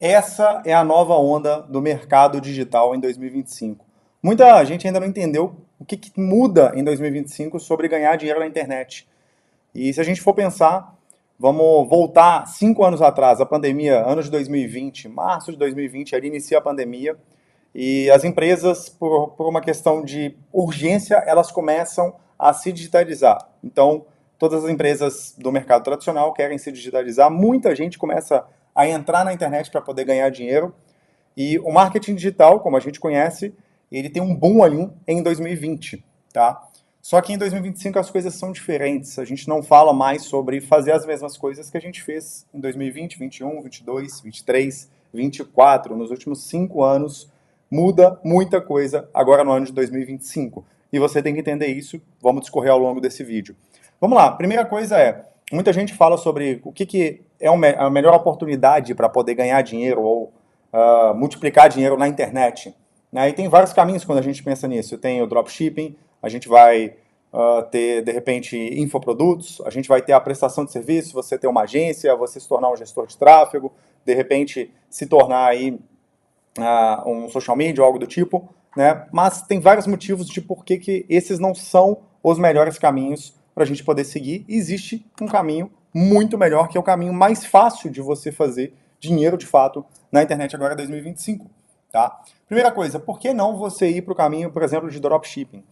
Essa é a nova onda do mercado digital em 2025. Muita gente ainda não entendeu o que muda em 2025 sobre ganhar dinheiro na internet. E se a gente for pensar, vamos voltar 5 anos atrás, a pandemia, ano de 2020, março de 2020, ali inicia a pandemia, e as empresas, por uma questão de urgência, elas começam a se digitalizar. Então, todas as empresas do mercado tradicional querem se digitalizar, muita gente começa a entrar na internet para poder ganhar dinheiro, e o marketing digital, como a gente conhece, ele tem um boom ali em 2020, tá? Só que em 2025 as coisas são diferentes. A gente não fala mais sobre fazer as mesmas coisas que a gente fez em 2020, 21, 22, 23, 24. Nos últimos 5 anos, muda muita coisa agora no ano de 2025. E você tem que entender isso. Vamos discorrer ao longo desse vídeo. Vamos lá. Primeira coisa é, muita gente fala sobre o que é a melhor oportunidade para poder ganhar dinheiro ou multiplicar dinheiro na internet. Né? E tem vários caminhos quando a gente pensa nisso. Tem o dropshipping, a gente vai ter, de repente, infoprodutos, a gente vai ter a prestação de serviço, você ter uma agência, você se tornar um gestor de tráfego, de repente se tornar aí um social media ou algo do tipo, né? Mas tem vários motivos de por que esses não são os melhores caminhos para a gente poder seguir. E existe um caminho muito melhor, que é o caminho mais fácil de você fazer dinheiro de fato na internet agora em 2025. Tá? Primeira coisa, por que não você ir para o caminho, por exemplo, de dropshipping?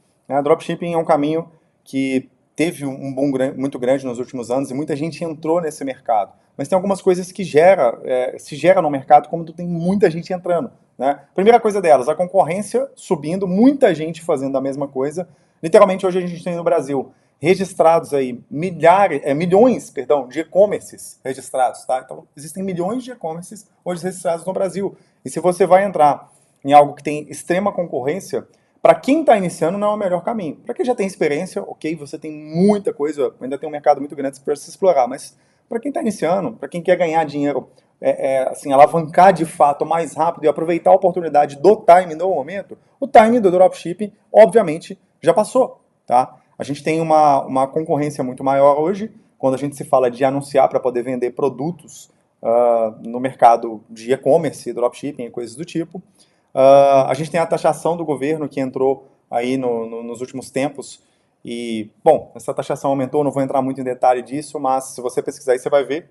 Dropshipping é um caminho que teve um boom muito grande nos últimos anos e muita gente entrou nesse mercado. Mas tem algumas coisas que se gera no mercado quando tem muita gente entrando. Né? Primeira coisa delas, a concorrência subindo, muita gente fazendo a mesma coisa. Literalmente hoje a gente tem no Brasil registrados aí milhões, de e-commerces registrados, tá? Então existem milhões de e-commerces hoje registrados no Brasil. E se você vai entrar em algo que tem extrema concorrência, para quem está iniciando não é o melhor caminho. Para quem já tem experiência, ok, você tem muita coisa, ainda tem um mercado muito grande para se explorar, mas para quem está iniciando, para quem quer ganhar dinheiro, assim, alavancar de fato mais rápido e aproveitar a oportunidade do time no momento, o time do dropshipping, obviamente, já passou, tá? A gente tem uma concorrência muito maior hoje, quando a gente se fala de anunciar para poder vender produtos no mercado de e-commerce, dropshipping e coisas do tipo. A gente tem a taxação do governo que entrou aí nos últimos tempos e, bom, essa taxação aumentou, não vou entrar muito em detalhe disso, mas se você pesquisar aí você vai ver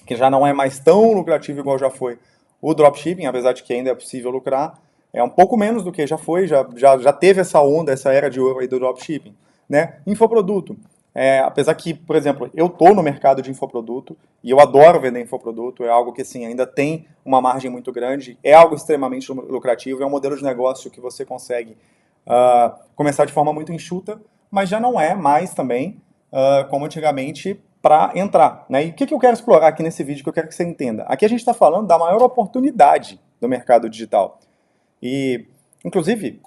que já não é mais tão lucrativo igual já foi o dropshipping, apesar de que ainda é possível lucrar, é um pouco menos do que já foi, já teve essa onda, essa era de ouro aí do dropshipping. Né? Infoproduto. Apesar que, por exemplo, eu estou no mercado de infoproduto e eu adoro vender infoproduto, é algo que assim, ainda tem uma margem muito grande, é algo extremamente lucrativo, é um modelo de negócio que você consegue começar de forma muito enxuta, mas já não é mais também como antigamente para entrar. Né? E o que eu quero explorar aqui nesse vídeo que eu quero que você entenda? Aqui a gente está falando da maior oportunidade do mercado digital. E, inclusive,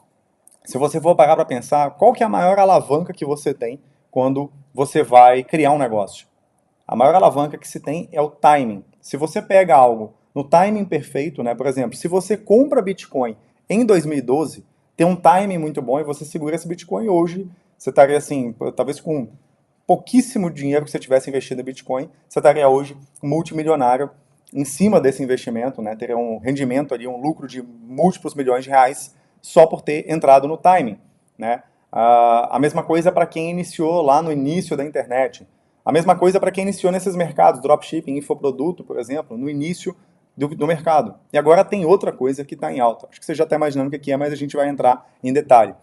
se você for parar para pensar, qual que é a maior alavanca que você tem quando você vai criar um negócio? A maior alavanca que se tem é o timing. Se você pega algo no timing perfeito, né? Por exemplo, se você compra Bitcoin em 2012, tem um timing muito bom e você segura esse Bitcoin hoje, você estaria assim, talvez com pouquíssimo dinheiro que você tivesse investido em Bitcoin, você estaria hoje multimilionário em cima desse investimento, né? Teria um rendimento ali, um lucro de múltiplos milhões de reais só por ter entrado no timing, né? A mesma coisa para quem iniciou lá no início da internet. A mesma coisa para quem iniciou nesses mercados, dropshipping, infoproduto, por exemplo, no início do mercado. E agora tem outra coisa que está em alta. Acho que você já está imaginando o que é, mas a gente vai entrar em detalhe.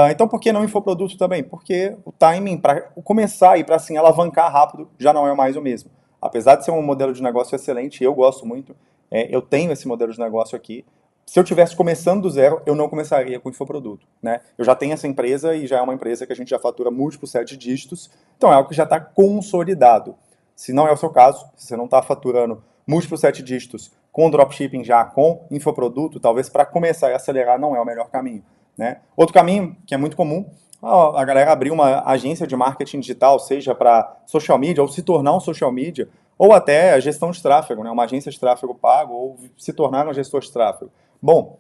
Então, por que não infoproduto também? Porque o timing para começar e para assim alavancar rápido já não é mais o mesmo. Apesar de ser um modelo de negócio excelente, eu gosto muito, eu tenho esse modelo de negócio aqui. Se eu tivesse começando do zero, eu não começaria com infoproduto. Né? Eu já tenho essa empresa e já é uma empresa que a gente já fatura múltiplos 7 dígitos, então é algo que já está consolidado. Se não é o seu caso, se você não está faturando múltiplos 7 dígitos com dropshipping já, com infoproduto, talvez para começar e acelerar não é o melhor caminho. Né? Outro caminho que é muito comum, a galera abrir uma agência de marketing digital, seja para social media, ou se tornar um social media, ou até a gestão de tráfego, né? Uma agência de tráfego pago, ou se tornar um gestor de tráfego. Bom,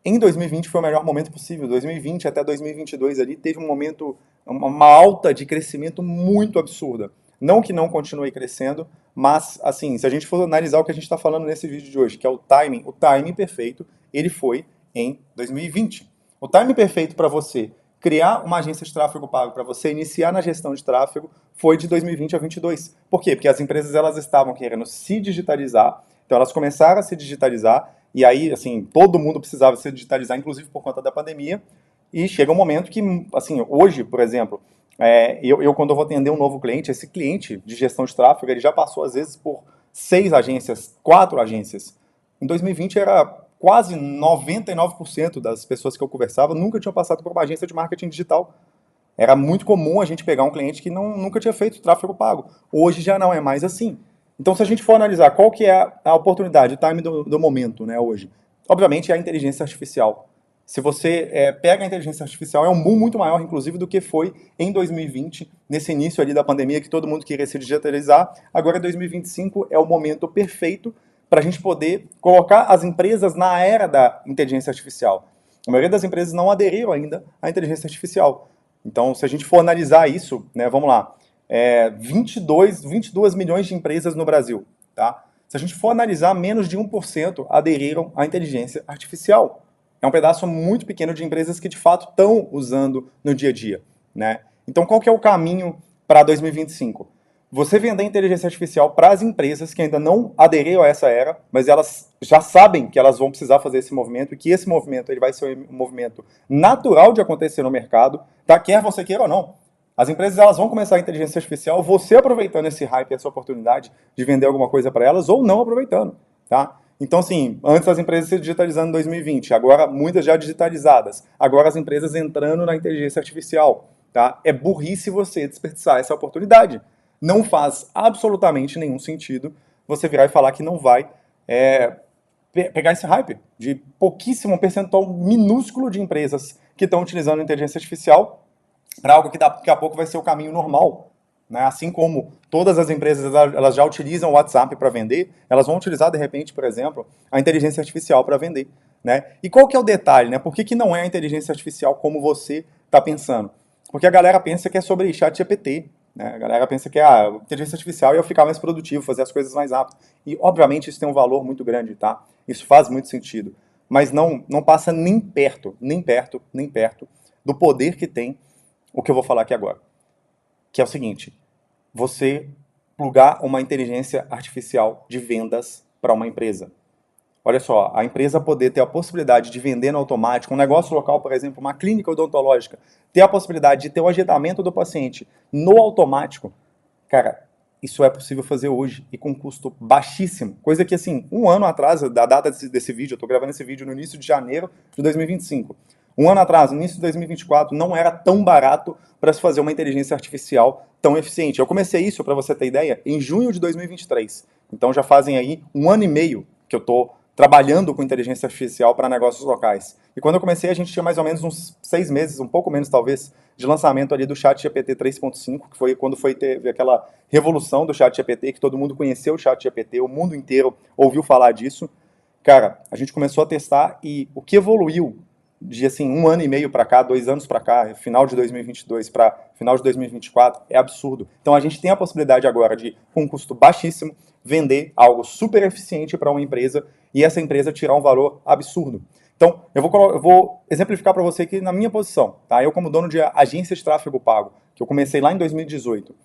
em 2020 foi o melhor momento possível. 2020 até 2022 ali teve um momento, uma alta de crescimento muito absurda. Não que não continue crescendo, mas, assim, se a gente for analisar o que a gente está falando nesse vídeo de hoje, que é o timing perfeito, ele foi em 2020. O timing perfeito para você criar uma agência de tráfego pago, para você iniciar na gestão de tráfego, foi de 2020 a 2022. Por quê? Porque as empresas elas estavam querendo se digitalizar, então elas começaram a se digitalizar, e aí, assim, todo mundo precisava se digitalizar, inclusive por conta da pandemia, e chega um momento que, assim, hoje, por exemplo, quando eu vou atender um novo cliente, esse cliente de gestão de tráfego, ele já passou, às vezes, por 6 agências, 4 agências. Em 2020 era quase 99% das pessoas que eu conversava nunca tinham passado por uma agência de marketing digital. Era muito comum a gente pegar um cliente que nunca tinha feito tráfego pago. Hoje já não é mais assim. Então, se a gente for analisar qual que é a oportunidade, o time do momento, né, hoje, obviamente é a inteligência artificial. Se você pega a inteligência artificial, é um boom muito maior, inclusive, do que foi em 2020, nesse início ali da pandemia, que todo mundo queria se digitalizar. Agora, 2025 é o momento perfeito para a gente poder colocar as empresas na era da inteligência artificial. A maioria das empresas não aderiu ainda à inteligência artificial. Então, se a gente for analisar isso, né, vamos lá, 22 milhões de empresas no Brasil, tá? Se a gente for analisar, menos de 1% aderiram à inteligência artificial. É um pedaço muito pequeno de empresas que de fato estão usando no dia a dia, né? Então, qual que é o caminho para 2025? Você vender inteligência artificial para as empresas que ainda não aderiram a essa era, mas elas já sabem que elas vão precisar fazer esse movimento e que esse movimento ele vai ser um movimento natural de acontecer no mercado, tá? Quer você queira ou não. As empresas elas vão começar a inteligência artificial, você aproveitando esse hype, essa oportunidade de vender alguma coisa para elas ou não aproveitando, tá? Então, assim, antes as empresas se digitalizando em 2020, agora muitas já digitalizadas, agora as empresas entrando na inteligência artificial, tá? É burrice você desperdiçar essa oportunidade. Não faz absolutamente nenhum sentido você virar e falar que não vai pegar esse hype de pouquíssimo, um percentual minúsculo de empresas que estão utilizando a inteligência artificial para algo que daqui a pouco vai ser o caminho normal. Né? Assim como todas as empresas elas já utilizam o WhatsApp para vender, elas vão utilizar, de repente, por exemplo, a inteligência artificial para vender. Né? E qual que é o detalhe? Né? Por que não é a inteligência artificial como você está pensando? Porque a galera pensa que é sobre chat GPT. Né? A galera pensa que a inteligência artificial ia ficar mais produtivo, fazer as coisas mais rápido. E, obviamente, isso tem um valor muito grande, tá? Isso faz muito sentido. Mas não passa nem perto do poder que tem o que eu vou falar aqui agora. Que é o seguinte, você plugar uma inteligência artificial de vendas para uma empresa. Olha só, a empresa poder ter a possibilidade de vender no automático, um negócio local, por exemplo, uma clínica odontológica, ter a possibilidade de ter o agendamento do paciente no automático, cara, isso é possível fazer hoje e com custo baixíssimo. Coisa que, assim, um ano atrás, da data desse vídeo, eu estou gravando esse vídeo no início de janeiro de 2025. Um ano atrás, no início de 2024, não era tão barato para se fazer uma inteligência artificial tão eficiente. Eu comecei isso, para você ter ideia, em junho de 2023. Então já fazem aí um ano e meio que eu estou trabalhando com inteligência artificial para negócios locais. E quando eu comecei, a gente tinha mais ou menos uns 6 meses, um pouco menos talvez, de lançamento ali do ChatGPT 3.5, que foi quando teve aquela revolução do ChatGPT, que todo mundo conheceu o ChatGPT, o mundo inteiro ouviu falar disso. Cara, a gente começou a testar e o que evoluiu de assim, um ano e meio para cá, 2 anos para cá, final de 2022 para final de 2024, é absurdo. Então a gente tem a possibilidade agora de, com um custo baixíssimo, vender algo super eficiente para uma empresa e essa empresa tirar um valor absurdo. Então, eu vou exemplificar para você aqui na minha posição, tá? Eu como dono de agência de tráfego pago, que eu comecei lá em 2018,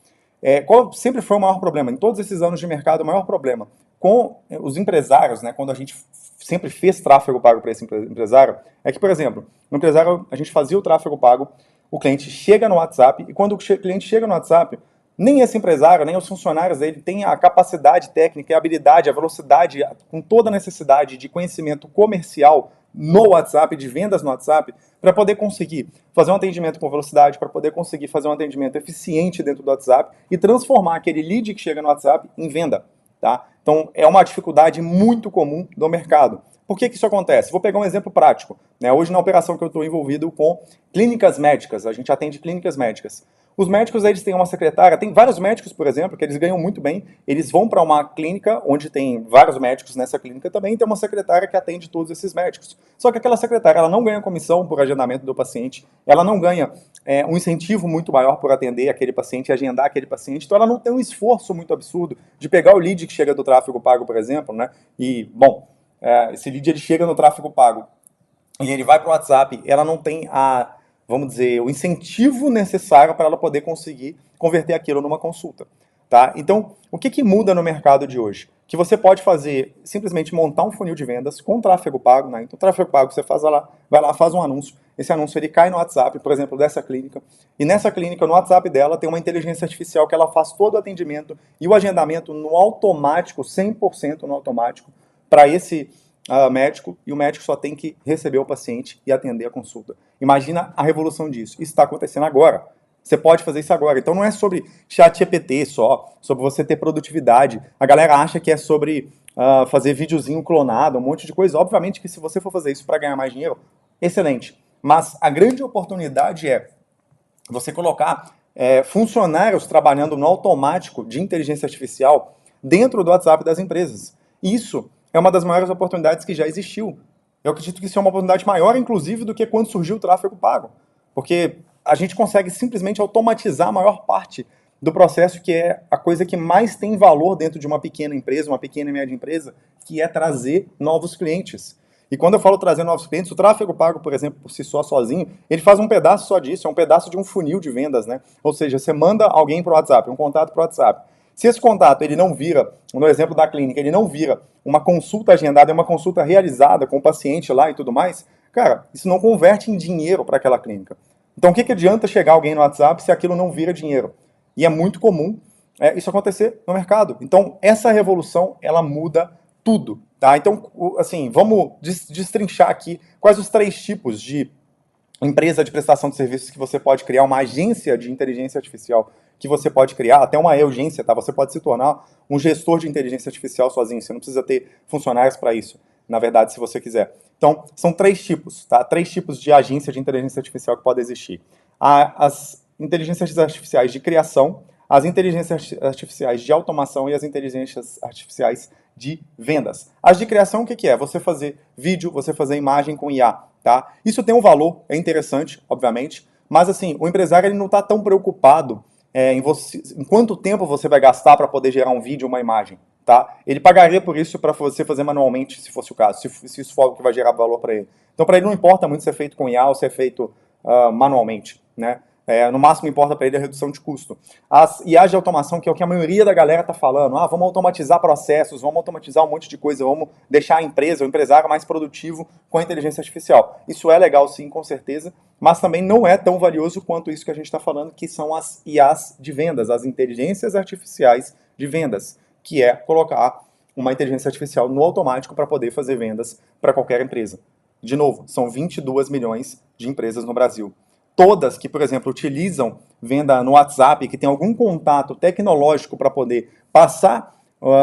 qual sempre foi o maior problema? Em todos esses anos de mercado, o maior problema com os empresários, né, quando a gente sempre fez tráfego pago para esse empresário, é que, por exemplo, no empresário a gente fazia o tráfego pago, o cliente chega no WhatsApp, e quando o cliente chega no WhatsApp, nem esse empresário, nem os funcionários dele têm a capacidade técnica, a habilidade, a velocidade, com toda a necessidade de conhecimento comercial no WhatsApp, de vendas no WhatsApp, para poder conseguir fazer um atendimento com velocidade, para poder conseguir fazer um atendimento eficiente dentro do WhatsApp e transformar aquele lead que chega no WhatsApp em venda. Tá? Então, é uma dificuldade muito comum do mercado. Por que isso acontece? Vou pegar um exemplo prático. Né? Hoje, na operação que eu estou envolvido com clínicas médicas, a gente atende clínicas médicas. Os médicos, eles têm uma secretária, tem vários médicos, por exemplo, que eles ganham muito bem, eles vão para uma clínica onde tem vários médicos nessa clínica também, tem uma secretária que atende todos esses médicos. Só que aquela secretária, ela não ganha comissão por agendamento do paciente, ela não ganha um incentivo muito maior por atender aquele paciente e agendar aquele paciente, então ela não tem um esforço muito absurdo de pegar o lead que chega do tráfego pago, por exemplo, né? E, bom, esse lead ele chega no tráfego pago e ele vai para o WhatsApp, ela não tem vamos dizer, o incentivo necessário para ela poder conseguir converter aquilo numa consulta. Tá? Então, o que muda no mercado de hoje? Que você pode fazer, simplesmente montar um funil de vendas com tráfego pago, né? Então, tráfego pago, você vai lá, faz um anúncio, esse anúncio ele cai no WhatsApp, por exemplo, dessa clínica, e nessa clínica, no WhatsApp dela, tem uma inteligência artificial que ela faz todo o atendimento e o agendamento no automático, 100% no automático, para esse médico, e o médico só tem que receber o paciente e atender a consulta. Imagina a revolução disso. Isso está acontecendo agora. Você pode fazer isso agora. Então não é sobre chat GPT só, sobre você ter produtividade. A galera acha que é sobre fazer videozinho clonado, um monte de coisa. Obviamente que se você for fazer isso para ganhar mais dinheiro, excelente. Mas a grande oportunidade é você colocar funcionários trabalhando no automático de inteligência artificial dentro do WhatsApp das empresas. Isso é uma das maiores oportunidades que já existiu. Eu acredito que isso é uma oportunidade maior, inclusive, do que quando surgiu o tráfego pago. Porque a gente consegue simplesmente automatizar a maior parte do processo, que é a coisa que mais tem valor dentro de uma pequena empresa, uma pequena e média empresa, que é trazer novos clientes. E quando eu falo trazer novos clientes, o tráfego pago, por exemplo, por si só, sozinho, ele faz um pedaço só disso, é um pedaço de um funil de vendas, né? Ou seja, você manda alguém para o WhatsApp, um contato para o WhatsApp. Se esse contato ele não vira, no exemplo da clínica, ele não vira uma consulta agendada, é uma consulta realizada com o paciente lá e tudo mais, cara, isso não converte em dinheiro para aquela clínica. Então o que adianta chegar alguém no WhatsApp se aquilo não vira dinheiro? E é muito comum isso acontecer no mercado. Então essa revolução, ela muda tudo, tá? Então, assim, vamos destrinchar aqui quais os 3 tipos de empresa de prestação de serviços que você pode criar, uma agência de inteligência artificial que você pode criar, até uma agência, tá? Você pode se tornar um gestor de inteligência artificial sozinho, você não precisa ter funcionários para isso, na verdade, se você quiser. Então, são 3 tipos, tá? 3 tipos de agência de inteligência artificial que podem existir. As inteligências artificiais de criação, as inteligências artificiais de automação e as inteligências artificiais de vendas. As de criação, o que é? Você fazer vídeo, você fazer imagem com IA, tá? Isso tem um valor, é interessante, obviamente, mas assim, o empresário ele não está tão preocupado em quanto tempo você vai gastar para poder gerar um vídeo ou uma imagem, tá? Ele pagaria por isso para você fazer manualmente, se fosse o caso, se isso for o que vai gerar valor para ele. Então, para ele não importa muito se é feito com IA ou se é feito manualmente, né? No máximo importa para ele a redução de custo. As IAs de automação, que é o que a maioria da galera está falando, vamos automatizar processos, vamos automatizar um monte de coisa, vamos deixar a empresa, o empresário mais produtivo com a inteligência artificial. Isso é legal sim, com certeza, mas também não é tão valioso quanto isso que a gente está falando, que são as IAs de vendas, as inteligências artificiais de vendas, que é colocar uma inteligência artificial no automático para poder fazer vendas para qualquer empresa. De novo, são 22 milhões de empresas no Brasil. Todas que, por exemplo, utilizam venda no WhatsApp, que tem algum contato tecnológico para poder passar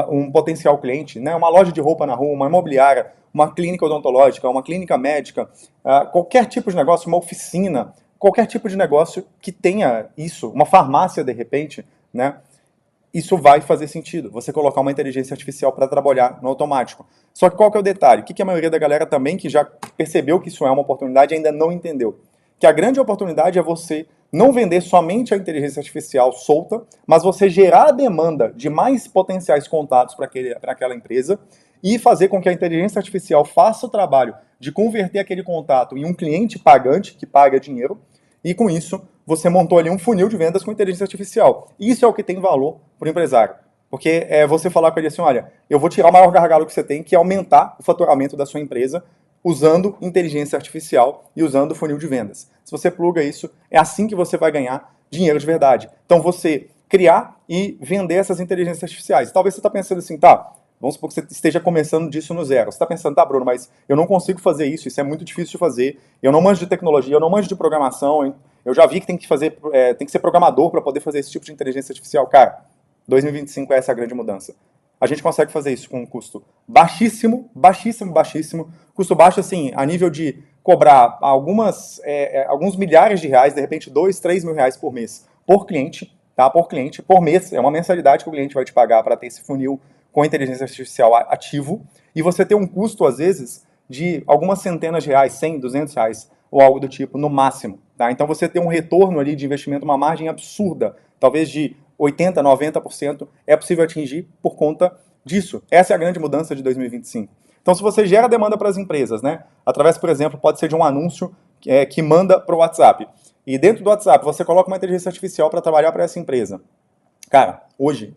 um potencial cliente, né? Uma loja de roupa na rua, uma imobiliária, uma clínica odontológica, uma clínica médica, qualquer tipo de negócio, uma oficina, qualquer tipo de negócio que tenha isso, uma farmácia de repente, né? Isso vai fazer sentido, você colocar uma inteligência artificial para trabalhar no automático. Só que qual que é o detalhe? O que a maioria da galera também, que já percebeu que isso é uma oportunidade, ainda não entendeu? Que a grande oportunidade é você não vender somente a inteligência artificial solta, mas você gerar a demanda de mais potenciais contatos para aquela empresa e fazer com que a inteligência artificial faça o trabalho de converter aquele contato em um cliente pagante, que paga dinheiro, e com isso você montou ali um funil de vendas com inteligência artificial. Isso é o que tem valor para o empresário. Porque é você falar com ele assim, olha, eu vou tirar o maior gargalo que você tem, que é aumentar o faturamento da sua empresa, usando inteligência artificial e usando funil de vendas. Se você pluga isso, é assim que você vai ganhar dinheiro de verdade. Então você criar e vender essas inteligências artificiais. Talvez você está pensando assim, tá, vamos supor que você esteja começando disso no zero. Você está pensando, tá, Bruno, mas eu não consigo fazer isso é muito difícil de fazer, eu não manjo de tecnologia, eu não manjo de programação, hein? Eu já vi que tem que ser programador para poder fazer esse tipo de inteligência artificial. Cara, 2025 é essa a grande mudança. A gente consegue fazer isso com um custo baixíssimo, baixíssimo, baixíssimo. Custo baixo, assim, a nível de cobrar alguns milhares de reais, de repente 2, 3 mil reais por mês por cliente, tá? Por cliente, por mês. É uma mensalidade que o cliente vai te pagar para ter esse funil com inteligência artificial ativo. E você ter um custo, às vezes, de algumas centenas de reais, 100, 200 reais, ou algo do tipo, no máximo. Tá? Então você tem um retorno ali de investimento, uma margem absurda, talvez de 80%, 90%, é possível atingir por conta disso. Essa é a grande mudança de 2025. Então, se você gera demanda para as empresas, né, através, por exemplo, pode ser de um anúncio que manda para o WhatsApp, e dentro do WhatsApp você coloca uma inteligência artificial para trabalhar para essa empresa. Cara, hoje,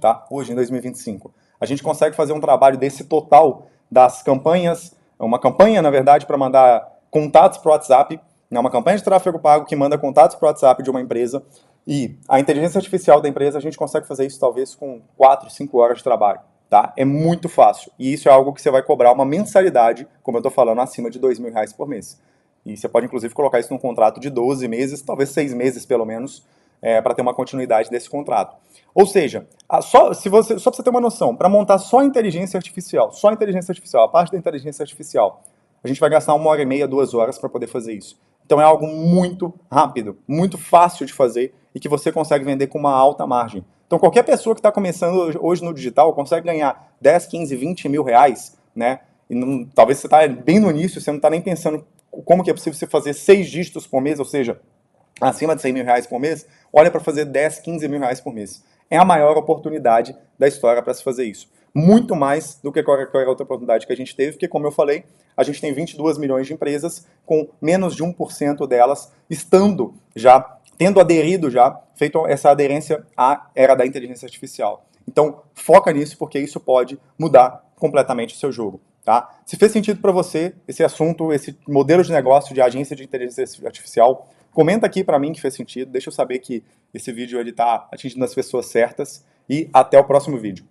tá? Hoje, em 2025, a gente consegue fazer um trabalho desse total das campanhas, uma campanha, na verdade, para mandar contatos para o WhatsApp, né, uma campanha de tráfego pago que manda contatos para o WhatsApp de uma empresa, e a inteligência artificial da empresa, a gente consegue fazer isso talvez com 4, 5 horas de trabalho. Tá? É muito fácil. E isso é algo que você vai cobrar uma mensalidade, como eu estou falando, acima de R$ 2.000 por mês. E você pode, inclusive, colocar isso num contrato de 12 meses, talvez 6 meses, pelo menos, para ter uma continuidade desse contrato. Ou seja, só para você ter uma noção, para montar só inteligência artificial, a parte da inteligência artificial, a gente vai gastar 1h30, 2 horas para poder fazer isso. Então é algo muito rápido, muito fácil de fazer e que você consegue vender com uma alta margem. Então qualquer pessoa que está começando hoje no digital consegue ganhar 10, 15, 20 mil reais, né? E não, talvez você está bem no início, você não está nem pensando como que é possível você fazer 6 dígitos por mês, ou seja, acima de 100 mil reais por mês, olha para fazer 10, 15 mil reais por mês. É a maior oportunidade da história para se fazer isso. Muito mais do que qualquer outra oportunidade que a gente teve, porque, como eu falei, a gente tem 22 milhões de empresas, com menos de 1% delas estando já, tendo aderido já, feito essa aderência à era da inteligência artificial. Então, foca nisso, porque isso pode mudar completamente o seu jogo. Tá? Se fez sentido para você esse assunto, esse modelo de negócio de agência de inteligência artificial, comenta aqui para mim que fez sentido, deixa eu saber que esse vídeo está atingindo as pessoas certas e até o próximo vídeo.